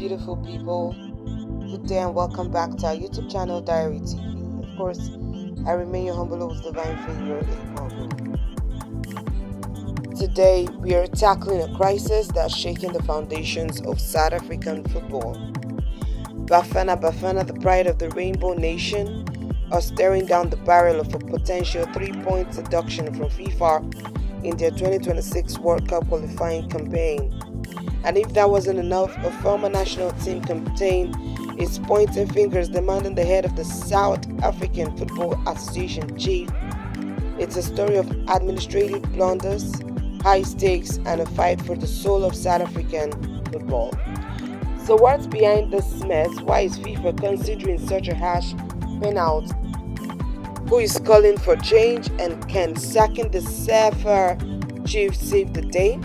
beautiful people. Good day and welcome back to our YouTube channel, Diary TV. Of course, I remain your humble host, Divine Favor Ikogo. Today, we are tackling a crisis that's shaking the foundations of South African football. Bafana Bafana, the pride of the Rainbow Nation, are staring down the barrel of a potential 3-point deduction from FIFA in their 2026 World Cup qualifying campaign. And if that wasn't enough, a former national team captain is pointing fingers demanding the head of the South African Football Association chief. It's a story of administrative blunders, high stakes, and a fight for the soul of South African football. So what's behind this mess? Why is FIFA considering such a harsh penalty? Who is calling for change, and can sacking the SAFA chief save the day?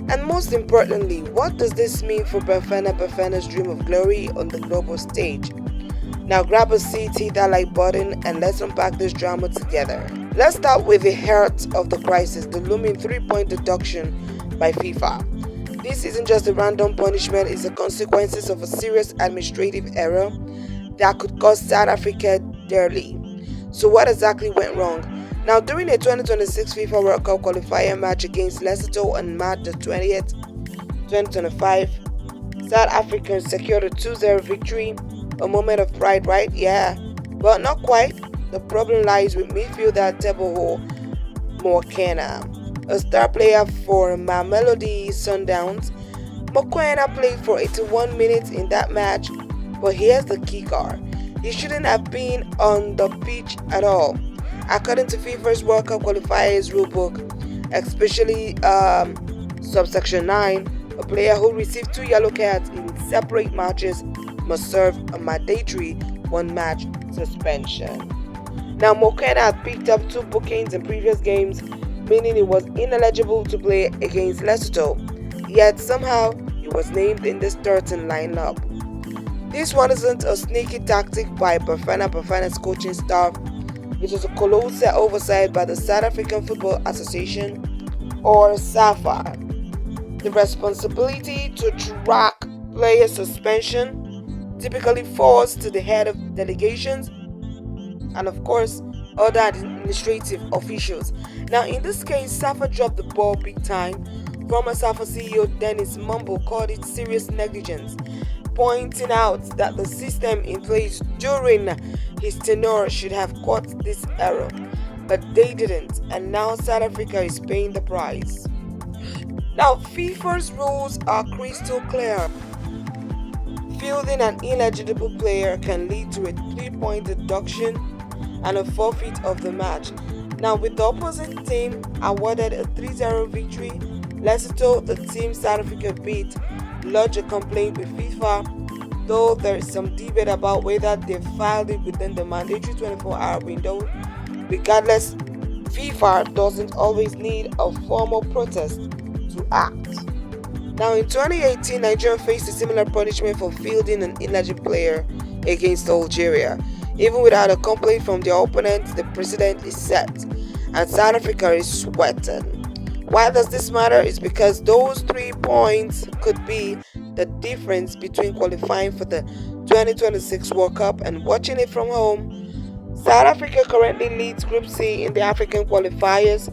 And most importantly, what does this mean for Bafana Bafana's dream of glory on the global stage? Now grab a seat, hit that like button, and let's unpack this drama together. Let's start with the heart of the crisis, the looming 3-point deduction by FIFA. This isn't just a random punishment, it's the consequences of a serious administrative error that could cost South Africa dearly. So what exactly went wrong? Now, during a 2026 FIFA World Cup qualifier match against Lesotho on March the 20th, 2025, South Africans secured a 2-0 victory. A moment of pride, right? Yeah, but not quite. The problem lies with midfielder Teboho Mokoena, a star player for Mamelodi Sundowns. Mokoena played for 81 minutes in that match, but here's the kicker. He shouldn't have been on the pitch at all. According to FIFA's World Cup Qualifiers rulebook, especially subsection 9, a player who received 2 yellow cards in separate matches must serve a mandatory 1-match suspension. Now, Mokoena had picked up 2 bookings in previous games, meaning he was ineligible to play against Lesotho, yet somehow he was named in the starting lineup. This one isn't a sneaky tactic by Bafana Bafana's coaching staff. It was a colossal oversight by the South African Football Association, or SAFA. The responsibility to track player suspension typically falls to the head of delegations and, of course, other administrative officials. Now, in this case, SAFA dropped the ball big time. Former SAFA CEO Dennis Mumble called it serious negligence, pointing out that the system in place during his tenure should have caught this error, but they didn't, and now South Africa is paying the price. Now, FIFA's rules are crystal clear. Fielding an ineligible player can lead to a 3-point deduction and a forfeit of the match. Now, with the opposite team awarded a 3-0 victory, Lesotho, the team South Africa beat, lodged a complaint with FIFA, though there is some debate about whether they filed it within the mandatory 24-hour window. Regardless, FIFA doesn't always need a formal protest to act. Now, in 2018, Nigeria faced a similar punishment for fielding an ineligible player against Algeria. Even without a complaint from their opponent, the precedent is set, and South Africa is sweating. Why does this matter? It's because those 3 points could be the difference between qualifying for the 2026 World Cup and watching it from home. South Africa currently leads Group C in the African qualifiers,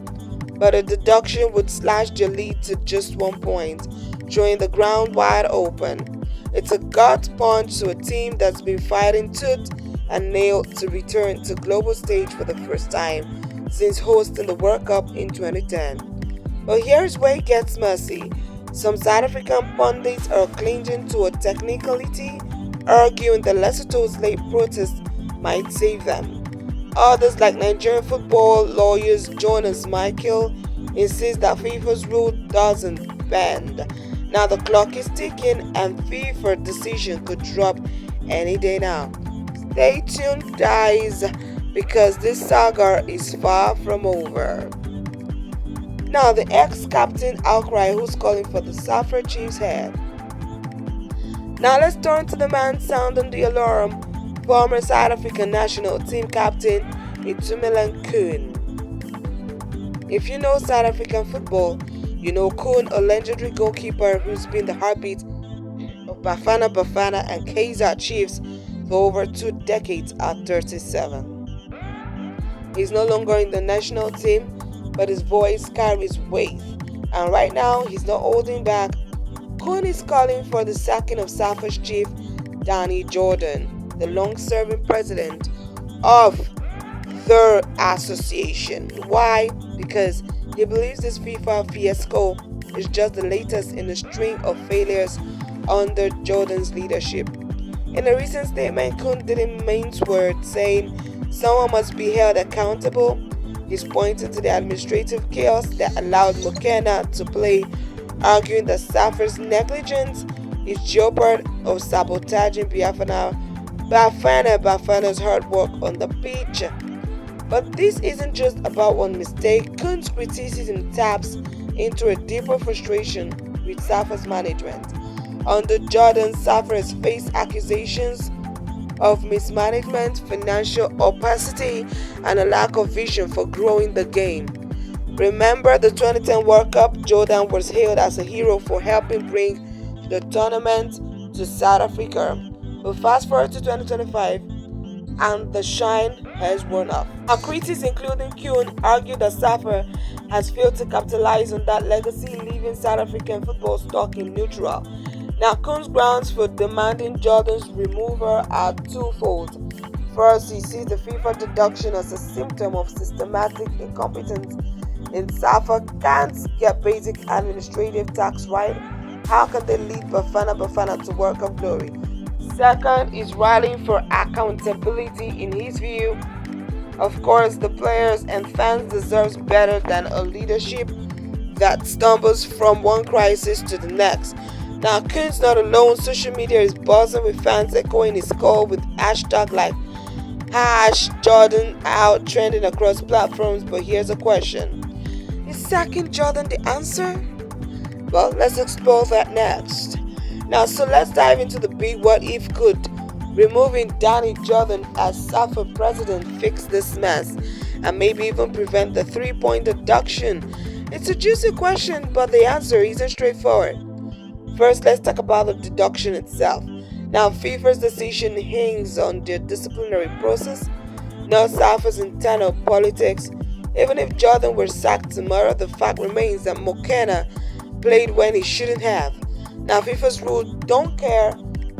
but a deduction would slash their lead to just 1 point, showing the ground wide open. It's a gut punch to a team that's been fighting tooth and nail to return to global stage for the first time since hosting the World Cup in 2010. But here's where it gets messy. Some South African pundits are clinging to a technicality, arguing that Lesotho's late protest might save them. Others, like Nigerian football lawyers Jonas Michael, insist that FIFA's rule doesn't bend. Now the clock is ticking and FIFA decision could drop any day now. Stay tuned, guys, because this saga is far from over. Now, the ex-captain outcry who's calling for the SAFA chief's head. Now let's turn to the man sounding the alarm, former South African national team captain Itumeleng Khune. If you know South African football, you know Khune, a legendary goalkeeper who's been the heartbeat of Bafana Bafana and Kaizer Chiefs for over 2 decades at 37. He's no longer in the national team, but his voice carries weight. And right now, he's not holding back. Khune is calling for the sacking of SAFA's chief, Danny Jordan, the long-serving president of the association. Why? Because he believes this FIFA fiasco is just the latest in a string of failures under Jordan's leadership. In a recent statement, Khune didn't mince words, saying someone must be held accountable. He's pointing to the administrative chaos that allowed Mokoena to play, arguing that SAFA's negligence is jeopardy of sabotaging Bafana's hard work on the pitch. But this isn't just about one mistake. Khune's criticism taps into a deeper frustration with SAFA's management. Under Jordan, SAFA has faced accusations of mismanagement, financial opacity, and a lack of vision for growing the game. Remember the 2010 World Cup? Jordan was hailed as a hero for helping bring the tournament to South Africa. But fast forward to 2025, and the shine has worn off. Now, critics, including Khune, argue that SAFA has failed to capitalize on that legacy, leaving South African football stuck in neutral. Now, Khune's grounds for demanding Jordan's removal are twofold. First, he sees the FIFA deduction as a symptom of systematic incompetence. In SAFA can't get basic administrative tasks right, how can they lead Bafana to World Cup glory? Second is rallying for accountability. In his view, of course, the players and fans deserve better than a leadership that stumbles from one crisis to the next. Now, Khune's not alone. Social media is buzzing with fans echoing his call with hashtags like #JordanOut trending across platforms. But here's a question: is sacking Jordan the answer? Well, let's explore that next. Now, so let's dive into the big what if. Could removing Danny Jordan as SAFA president fix this mess and maybe even prevent the 3-point deduction? It's a juicy question, but the answer isn't straightforward. First, let's talk about the deduction itself. Now, FIFA's decision hangs on their disciplinary process, not SAFA's internal politics. Even if Jordan were sacked tomorrow, the fact remains that Mokoena played when he shouldn't have. Now, FIFA's rules don't care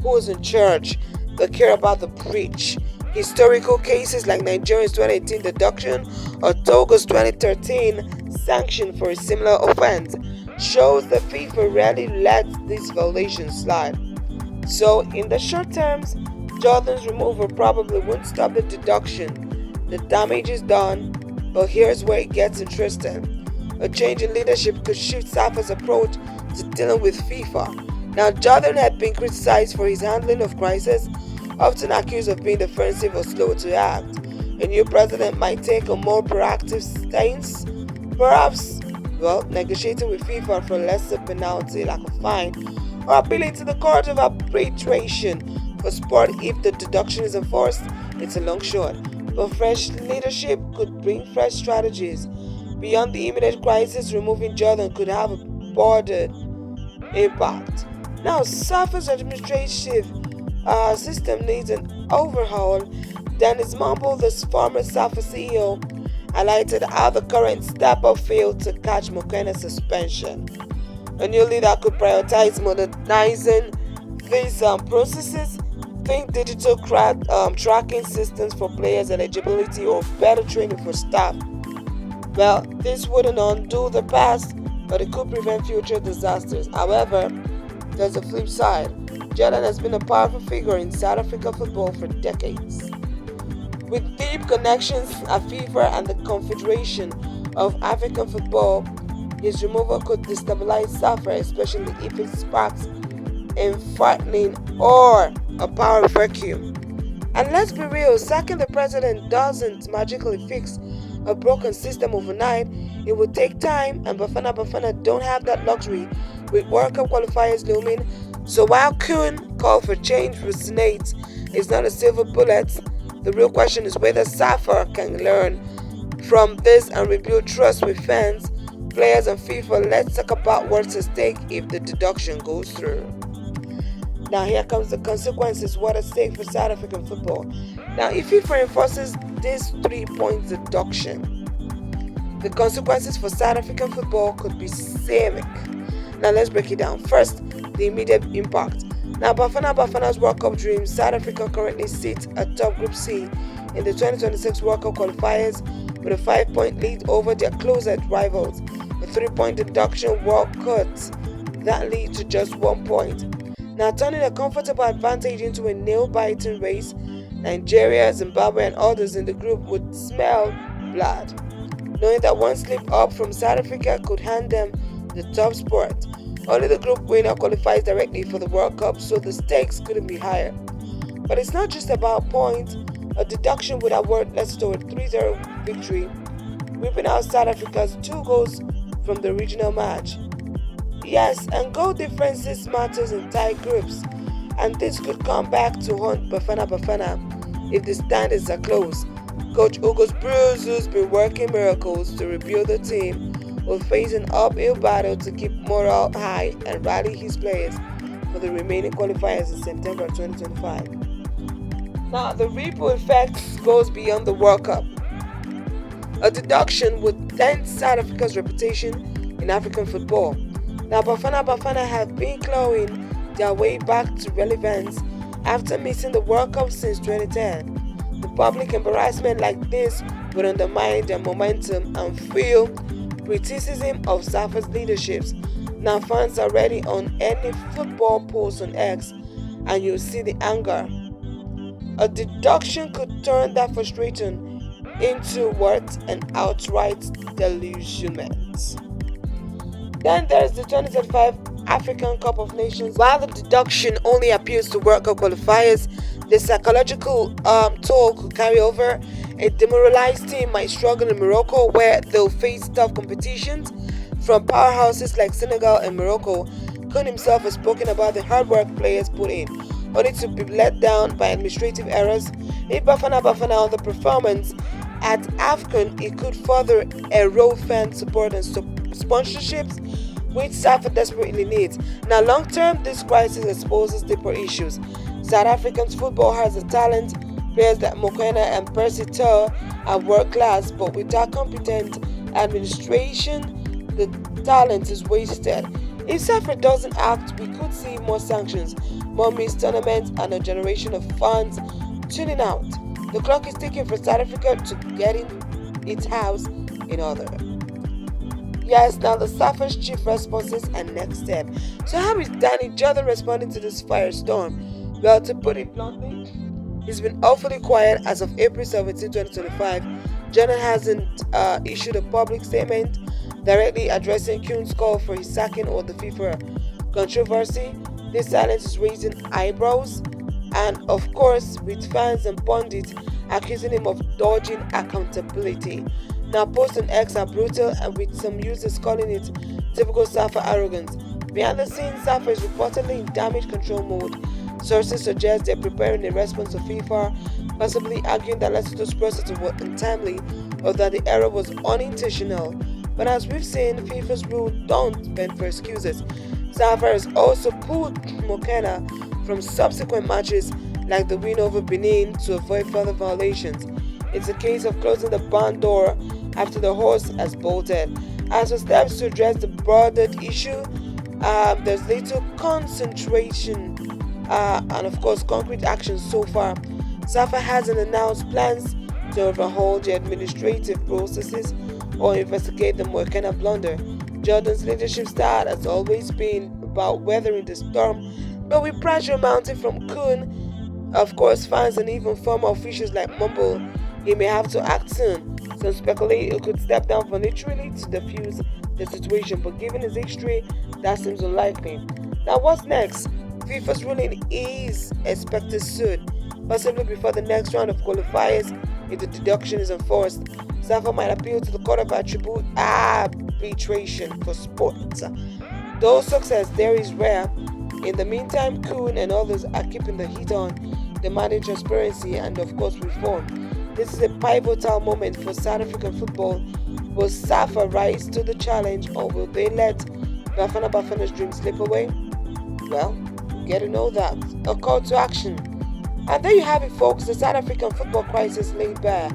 who's in charge, they care about the breach. Historical cases like Nigeria's 2018 deduction or Togo's 2013 sanction for a similar offense shows that FIFA rarely lets these violations slide. So, in the short terms, Jordan's removal probably won't stop the deduction. The damage is done, but here's where it gets interesting. A change in leadership could shift SAFA's approach to dealing with FIFA. Now, Jordan had been criticized for his handling of crisis, often accused of being defensive or slow to act. A new president might take a more proactive stance, perhaps, negotiating with FIFA for a lesser penalty like a fine, or appealing to the court of arbitration for sport if the deduction is enforced. It's a long shot, but fresh leadership could bring fresh strategies. Beyond the immediate crisis, removing Jordan could have a broader impact. Now, SAFA's administrative system needs an overhaul. Dennis Mumble, the former SAFA CEO, highlighted how the current step-up failed to catch Mokoena's suspension. A new leader could prioritize modernizing these processes, think digital tracking systems for players' eligibility, or better training for staff. Well, this wouldn't undo the past, but it could prevent future disasters. However, there's a flip side. Jordan has been a powerful figure in South African football for decades. With deep connections at FIFA and the Confederation of African Football, his removal could destabilize SAFA, especially if it sparks a frightening or a power vacuum. And let's be real, sacking the president doesn't magically fix a broken system overnight. It will take time, and Bafana don't have that luxury with World Cup qualifiers looming. So while Khune call for change resonates, it's not a silver bullet. The real question is whether SAFA can learn from this and rebuild trust with fans, players, and FIFA. Let's talk about what's at stake if the deduction goes through. Now here comes the consequences. What at stake for South African football? Now if FIFA enforces this 3-point deduction, the consequences for South African football could be severe. Now let's break it down. First, the immediate impact. Now Bafana Bafana's World Cup dreams. South Africa currently sits atop Group C in the 2026 World Cup qualifiers with a 5-point lead over their closest rivals. A 3-point deduction will cut that lead to just 1 point. Now turning a comfortable advantage into a nail-biting race, Nigeria, Zimbabwe and others in the group would smell blood, knowing that one slip up from South Africa could hand them the top spot. Only the group winner qualifies directly for the World Cup, so the stakes couldn't be higher. But it's not just about points. A deduction would award Lesotho a 3-0 victory, whipping out South Africa's 2 goals from the regional match. Yes, and goal differences matters in tight groups, and this could come back to haunt Bafana Bafana if the standards are close. Coach Hugo's Bruce, who's been working miracles to rebuild the team, will face an uphill battle to keep morale high and rally his players for the remaining qualifiers in September 2025. Now, the ripple effect goes beyond the World Cup. A deduction would dent South Africa's reputation in African football. Now, Bafana Bafana have been clawing their way back to relevance after missing the World Cup since 2010. The public embarrassment like this would undermine their momentum and fuel criticism of SAFA's leaderships. Now fans are ready on any football post on X, and you'll see the anger. A deduction could turn that frustration into what? An outright delusionment. Then there's the 2025 African Cup of Nations. While the deduction only appeals to World Cup qualifiers, the psychological toll could carry over. A demoralized team might struggle in Morocco, where they'll face tough competitions from powerhouses like Senegal and Morocco. Khune himself has spoken about the hard work players put in, only to be let down by administrative errors. If Bafana on the performance at AFCON, it could further erode fan support and sponsorships, which SAFA desperately needs. Now, long term, this crisis exposes deeper issues. South African football has the talent. Players like Mokoena and Percy Tau are world class, but without competent administration, the talent is wasted. If SAFA doesn't act, we could see more sanctions, more missed tournaments, and a generation of fans tuning out. The clock is ticking for South Africa to get its house in order. Yes, now the SAFA's chief responses and next step. So how is Danny Jordan responding to this firestorm? Well, to put it bluntly, he's been awfully quiet as of April 17, 2025. Jordan hasn't issued a public statement directly addressing Khune's call for his sacking or the FIFA controversy. This silence is raising eyebrows, and of course, with fans and pundits accusing him of dodging accountability. Now, posts on X are brutal, and with some users calling it typical SAFA arrogance. Behind the scenes, SAFA is reportedly in damage control mode. Sources suggest they're preparing a response to FIFA, possibly arguing that Lesotho's process was untimely or that the error was unintentional. But as we've seen, FIFA's rules don't bend for excuses. SAFA has also pulled Mokoena from subsequent matches like the win over Benin to avoid further violations. It's a case of closing the barn door after the horse has bolted. As for steps to address the broader issue, there's little concentration and of course concrete action so far. SAFA hasn't announced plans to overhaul the administrative processes or investigate the Mokoena blunder. Jordan's leadership style has always been about weathering the storm, but with pressure mounting from Khune, of course fans and even former officials like Mumble, he may have to act soon. Some speculate he could step down voluntarily to defuse the situation, but given his history, that seems unlikely. Now what's next? FIFA's ruling is expected soon, possibly before the next round of qualifiers. If the deduction is enforced, SAFA might appeal to the Court of Arbitration for Sports. Though success there is rare, in the meantime, Khune and others are keeping the heat on, demanding transparency and of course reform. This is a pivotal moment for South African football. Will SAFA rise to the challenge, or will they let Bafana Bafana's dreams slip away? Well, get to know that. A call to action. And there you have it, folks, the South African football crisis laid bare.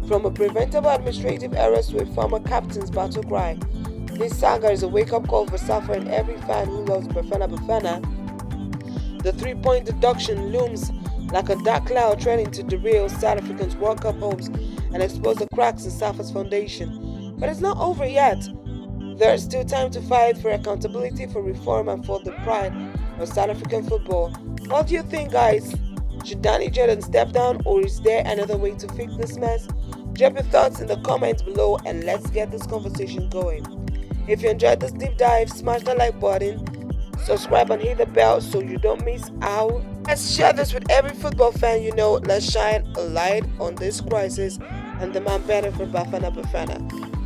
From a preventable administrative errors to a former captain's battle cry, this saga is a wake-up call for SAFA and every fan who loves Bafana Bafana. The three-point deduction looms like a dark cloud threatening to derail South Africa's World Cup hopes and expose the cracks in SAFA's foundation. But it's not over yet. There's still time to fight for accountability, for reform, and for the pride of South African football. What do you think, guys? Should Danny Jordan step down, or is there another way to fix this mess? Drop your thoughts in the comments below and let's get this conversation going. If you enjoyed this deep dive, smash the like button, subscribe and hit the bell so you don't miss out. Let's share this with every football fan you know. Let's shine a light on this crisis and the man better for Bafana Bafana.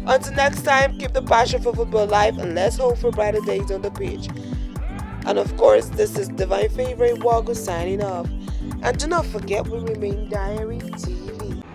Until next time, keep the passion for football alive and let's hope for brighter days on the pitch. And of course, this is Divine Favorite Wago signing off. And do not forget, we remain Diary TV.